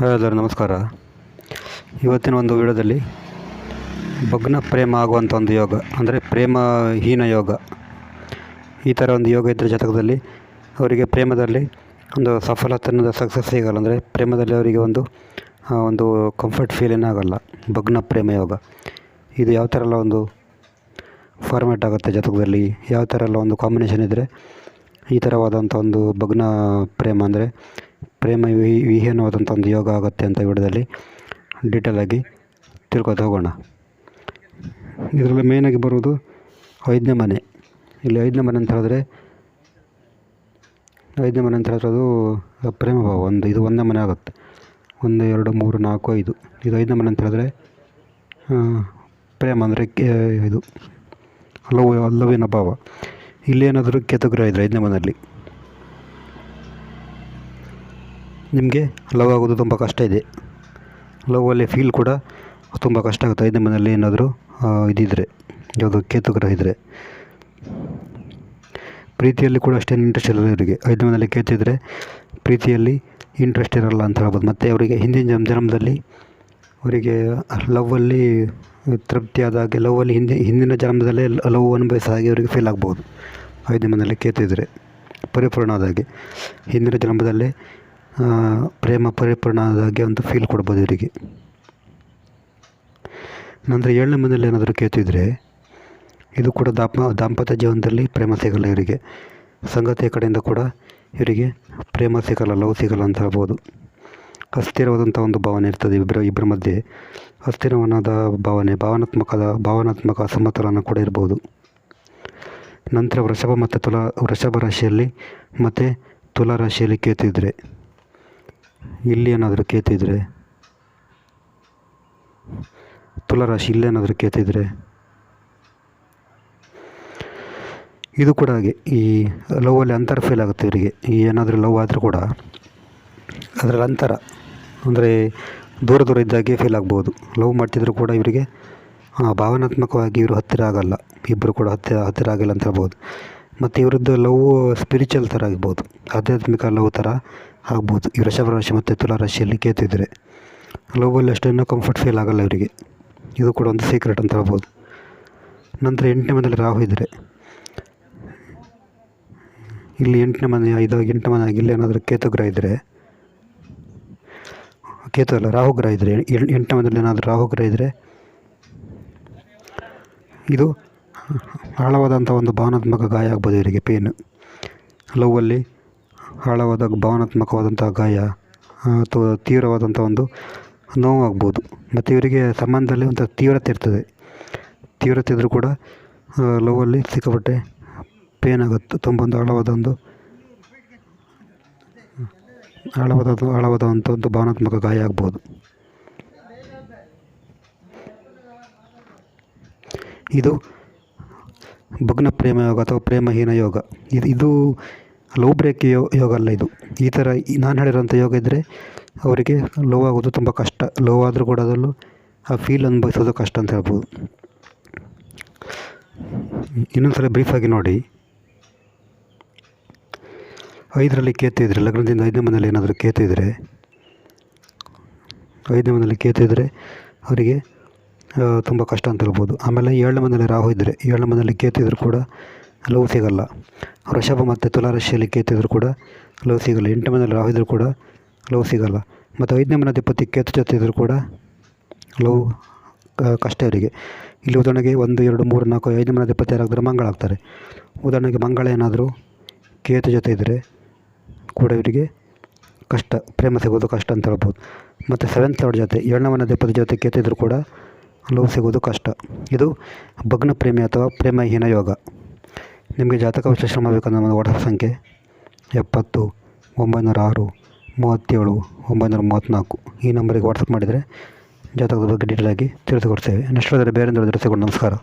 ಎಲ್ಲರೂ ನಮಸ್ಕಾರ. ಇವತ್ತಿನ ಒಂದು ವಿಡಿಯೋದಲ್ಲಿ ಭಗ್ನ ಪ್ರೇಮ ಆಗುವಂಥ ಒಂದು ಯೋಗ, ಅಂದರೆ ಪ್ರೇಮಹೀನ ಯೋಗ, ಈ ಥರ ಒಂದು ಯೋಗ ಇದ್ದರೆ ಜಾತಕದಲ್ಲಿ ಅವರಿಗೆ ಪ್ರೇಮದಲ್ಲಿ ಒಂದು ಸಫಲತೆ ಅನ್ನೋದು ಸಕ್ಸಸ್ ಸಿಗಲ್ಲ. ಅಂದರೆ ಪ್ರೇಮದಲ್ಲಿ ಅವರಿಗೆ ಒಂದು ಕಂಫರ್ಟ್ ಫೀಲ್ ಏನಾಗಲ್ಲ. ಭಗ್ನ ಪ್ರೇಮ ಯೋಗ ಇದು ಯಾವ ಥರ ಎಲ್ಲ ಒಂದು ಫಾರ್ಮ್ಯಾಟ್ ಆಗುತ್ತೆ ಜಾತಕದಲ್ಲಿ, ಯಾವ ಥರ ಎಲ್ಲ ಒಂದು ಕಾಂಬಿನೇಷನ್ ಇದ್ದರೆ ಈ ಥರವಾದಂಥ ಒಂದು ಭಗ್ನ ಪ್ರೇಮ ಅಂದರೆ ವಿಹೀನವಾದಂಥ ಒಂದು ಯೋಗ ಆಗುತ್ತೆ ಅಂತ ವಿಡಿಯೋದಲ್ಲಿ ಡೀಟೇಲಾಗಿ ತಿಳ್ಕೊತಾ ಹೋಗೋಣ. ಇದರಲ್ಲಿ ಮೇಯ್ನಾಗಿ ಬರುವುದು 5ನೇ ಮನೆ. ಇಲ್ಲಿ 5ನೇ ಮನೆ ಅಂತ ಹೇಳಿದ್ರೆ ಅದು ಪ್ರೇಮ ಭಾವ. ಇದು 1ನೇ ಮನೆ ಆಗುತ್ತೆ. 1 2 3 4 5 ಇದು 5ನೇ ಮನೆ ಅಂತ ಹೇಳಿದ್ರೆ ಪ್ರೇಮ ಅಂದರೆ ಇದು ಲವ್ವಿನ ಭಾವ. ಇಲ್ಲೇನಾದರೂ ಕೇತುಗ್ರಹ ಇದ್ದರೆ 5ನೇ ಮನೆಯಲ್ಲಿ ನಿಮಗೆ ಲವ್ ಆಗೋದು ತುಂಬ ಕಷ್ಟ ಇದೆ. ಲವ್ವಲ್ಲಿ ಫೀಲ್ ಕೂಡ ತುಂಬ ಕಷ್ಟ ಆಗುತ್ತೆ 5ನೇ ಮನೆಯಲ್ಲಿ ಏನಾದರೂ ಇದಿದ್ದರೆ, ಯಾವುದು ಕೇತುಗ್ರಹ ಇದ್ದರೆ. ಪ್ರೀತಿಯಲ್ಲಿ ಕೂಡ ಅಷ್ಟೇನು ಇಂಟ್ರೆಸ್ಟ್ ಇರಲ್ಲ ಇವರಿಗೆ. 5ನೇ ಮನೆಯಲ್ಲಿ ಕೇತು ಇದ್ದರೆ ಪ್ರೀತಿಯಲ್ಲಿ ಇಂಟ್ರೆಸ್ಟ್ ಇರಲ್ಲ ಅಂತ ಹೇಳ್ಬೋದು. ಮತ್ತು ಅವರಿಗೆ ಹಿಂದಿನ ಜನ್ಮದಲ್ಲಿ ಅವರಿಗೆ ಲವ್ವಲ್ಲಿ ತೃಪ್ತಿ ಆದಾಗೆ, ಲವ್ವಲ್ಲಿ ಹಿಂದಿನ ಜನ್ಮದಲ್ಲೇ ಲವ್ ಅನುಭವಿಸ ಹಾಗೆ ಅವರಿಗೆ ಫೀಲ್ ಆಗ್ಬೋದು. 5ನೇ ಮನೆಯಲ್ಲಿ ಕೇತು ಇದ್ದರೆ ಪರಿಪೂರ್ಣ ಆದಾಗೆ, ಹಿಂದಿನ ಜನ್ಮದಲ್ಲೇ ಪ್ರೇಮ ಪರಿಪೂರ್ಣ ಆದಾಗೆ ಒಂದು ಫೀಲ್ ಕೊಡ್ಬೋದು ಇವರಿಗೆ. ನಂತರ 7ನೇ ಮನೆಯಲ್ಲಿ ಏನಾದರೂ ಕೇತು ಇದ್ದರೆ ಇದು ಕೂಡ ದಾಂಪತ್ಯ ಜೀವನದಲ್ಲಿ ಪ್ರೇಮ ಸಿಗಲ್ಲ ಇವರಿಗೆ. ಸಂಗಾತಿಯ ಕಡೆಯಿಂದ ಕೂಡ ಇವರಿಗೆ ಪ್ರೇಮ ಸಿಗಲ್ಲ, ಲವ್ ಸಿಗಲ್ಲ ಅಂತ ಹೇಳ್ಬೋದು. ಅಸ್ಥಿರವಾದಂಥ ಒಂದು ಭಾವನೆ ಇರ್ತದೆ ಇಬ್ಬರ ಮಧ್ಯೆ. ಅಸ್ಥಿರವಾದ ಭಾವನಾತ್ಮಕ ಅಸಮತೋಲನ ಕೂಡ ಇರ್ಬೋದು. ನಂತರ ವೃಷಭ ರಾಶಿಯಲ್ಲಿ ಮತ್ತು ತುಲಾ ರಾಶಿಯಲ್ಲಿ ಕೇತು ಇದ್ದರೆ, ಇಲ್ಲಿ ಏನಾದರೂ ಕೇತು ಇದ್ದರೆ, ತುಲಾ ರಾಶಿ ಇಲ್ಲೇನಾದರೂ ಕೇತು ಇದ್ದರೆ ಇದು ಕೂಡ ಹಾಗೆ ಈ ಲವ್ವಲ್ಲಿ ಅಂತರ ಫೀಲ್ ಆಗುತ್ತೆ ಇವರಿಗೆ. ಏನಾದರೂ ಲವ್ ಆದರೂ ಕೂಡ ಅದರಲ್ಲಿ ಅಂತರ ಅಂದರೆ ದೂರ ಇದ್ದಾಗೆ ಫೀಲ್ ಆಗ್ಬೋದು. ಲವ್ ಮಾಡ್ತಿದ್ರು ಕೂಡ ಇವರಿಗೆ ಭಾವನಾತ್ಮಕವಾಗಿ ಇವರು ಹತ್ತಿರ ಆಗಲ್ಲ, ಇಬ್ಬರು ಕೂಡ ಹತ್ತಿರ ಆಗಿಲ್ಲ ಅಂತ ಹೇಳ್ಬೋದು. ಮತ್ತು ಇವರದ್ದು ಲವ್ ಸ್ಪಿರಿಚುವಲ್ ಥರ ಆಗ್ಬೋದು, ಆಧ್ಯಾತ್ಮಿಕ ಲವ್ ಥರ ಆಗ್ಬೋದು. ಈ ವೃಷಭ ರಾಶಿ ಮತ್ತು ತುಲಾ ರಾಶಿಯಲ್ಲಿ ಕೇತು ಇದ್ದರೆ ಲವ್ವಲ್ಲಿ ಅಷ್ಟೇನೂ ಕಂಫರ್ಟ್ ಫೀಲ್ ಆಗಲ್ಲ ಇವರಿಗೆ. ಇದು ಕೂಡ ಒಂದು ಸೀಕ್ರೆಟ್ ಅಂತ ಹೇಳ್ಬೋದು. ನಂತರ 8ನೇ ಮನೆಯಲ್ಲಿ ರಾಹು ಇದ್ದರೆ, ಇಲ್ಲಿ 8ನೇ ಮನೆ ಆಗಿ ಇಲ್ಲಿ ಏನಾದರೂ ಕೇತುಗ್ರಹ ಇದ್ದರೆ, ರಾಹುಗ್ರಹ ಇದ್ದರೆ, 8ನೇ ಮನೆಯಲ್ಲಿ ಏನಾದರೂ ರಾಹುಗ್ರಹ ಇದ್ದರೆ ಇದು ಆಳವಾದಂಥ ಒಂದು ಭಾವನಾತ್ಮಕ ಗಾಯ ಆಗ್ಬೋದು ಇವರಿಗೆ. ಪೇನ್ ಲವ್ವಲ್ಲಿ ಆಳವಾದ ಭಾವನಾತ್ಮಕವಾದಂಥ ಗಾಯ ಅಥವಾ ತೀವ್ರವಾದಂಥ ಒಂದು ನೋವಾಗ್ಬೋದು. ಮತ್ತು ಇವರಿಗೆ ಸಂಬಂಧದಲ್ಲಿ ಒಂದು ತೀವ್ರತೆ ಇರ್ತದೆ. ತೀವ್ರತೆ ಇದ್ದರೂ ಕೂಡ ಲವ್ವಲ್ಲಿ ಸಿಕ್ಕಾಪಟ್ಟೆ ಪೇನ್ ಆಗುತ್ತೆ. ತುಂಬ ಒಂದು ಆಳವಾದಂಥ ಒಂದು ಭಾವನಾತ್ಮಕ ಗಾಯ ಆಗ್ಬೋದು. ಇದು ಭಗ್ನ ಪ್ರೇಮ ಯೋಗ ಅಥವಾ ಪ್ರೇಮಹೀನ ಯೋಗ. ಇದು ಲವ್ ಬ್ರೇಕ್ ಯೋಗ ಅಲ್ಲ. ಇದು ಈ ಥರ ನಾನು ಹೇಳಿರೋಂಥ ಯೋಗ ಇದ್ದರೆ ಅವರಿಗೆ ಲವ್ ಆಗೋದು ತುಂಬ ಕಷ್ಟ. ಲವ್ ಆದರೂ ಕೂಡ ಅದರಲ್ಲೂ ಆ ಫೀಲ್ ಅನುಭವಿಸೋದು ಕಷ್ಟ ಅಂತ ಹೇಳ್ಬೋದು. ಇನ್ನೊಂದು ಸಲ ಬ್ರೀಫಾಗಿ ನೋಡಿ. 5ರಲ್ಲಿ ಕೇತು ಇದ್ದರೆ, ಲಗ್ನದಿಂದ 5ನೇ ಮನೆಯಲ್ಲಿ ಏನಾದರೂ ಕೇತು ಇದ್ದರೆ, 5ನೇ ಮನೆಯಲ್ಲಿ ಕೇತು ಇದ್ದರೆ ಅವರಿಗೆ ತುಂಬ ಕಷ್ಟ ಅಂತ ಹೇಳ್ಬೋದು. ಆಮೇಲೆ 7ನೇ ಮನೆಯಲ್ಲಿ ರಾಹು ಇದ್ದರೆ, 7ನೇ ಮನೆಯಲ್ಲಿ ಕೇತು ಇದ್ದರೂ ಕೂಡ ಲವ್ ಸಿಗಲ್ಲ. ವೃಷಭ ಮತ್ತು ತುಲಾ ರಾಶಿಯಲ್ಲಿ ಕೇತು ಇದ್ದರೂ ಕೂಡ ಲವ್ ಸಿಗಲ್ಲ. 8ನೇ ಮನೆಯಲ್ಲಿ ರಾಹು ಇದ್ದರೂ ಕೂಡ ಲವ್ ಸಿಗಲ್ಲ. ಮತ್ತು 5ನೇ ಮನೆ ಅಧಿಪತಿ ಕೇತು ಜೊತೆ ಇದ್ದರೂ ಕೂಡ ಲವ್ ಕಷ್ಟ ಇವರಿಗೆ. ಇಲ್ಲಿ ಉದಾಹರಣೆಗೆ 1 2 3 4 5ನೇ ಮನೆ ಅಧಿಪತಿ ಯಾರಾಗ್ತಾರೆ, ಮಂಗಳ ಆಗ್ತಾರೆ. ಉದಾಹರಣೆಗೆ ಮಂಗಳ ಏನಾದರೂ ಕೇತು ಜೊತೆ ಇದ್ದರೆ ಕೂಡ ಇವರಿಗೆ ಕಷ್ಟ, ಪ್ರೇಮ ಸಿಗೋದು ಕಷ್ಟ ಅಂತ ಹೇಳ್ಬೋದು. ಮತ್ತು 7th ಲಾರ್ಡ್ ಜೊತೆ, 7ನೇ ಮನೆ ಅಧಿಪತಿ ಜೊತೆ ಕೇತು ಇದ್ದರೂ ಕೂಡ ಲವ್ ಸಿಗೋದು ಕಷ್ಟ. ಇದು ಭಗ್ನ ಪ್ರೇಮಿ ಅಥವಾ ಪ್ರೇಮಹೀನ ಯೋಗ. ನಿಮಗೆ ಜಾತಕ ವಿಶ್ಲೇಷಣೆ ಮಾಡಬೇಕಂದ್ರೆ ನಮ್ಮ ವಾಟ್ಸಪ್ ಸಂಖ್ಯೆ 70 906 37 934 ಈ ನಂಬರಿಗೆ ವಾಟ್ಸಪ್ ಮಾಡಿದರೆ ಜಾತಕದ ಬಗ್ಗೆ ಡೀಟೇಲಾಗಿ ತಿಳಿಸಿಕೊಡ್ತೇವೆ. ನೆಕ್ಸ್ಟ್ ಬೇರೆ ಸಿಗೋಣ. ನಮಸ್ಕಾರ.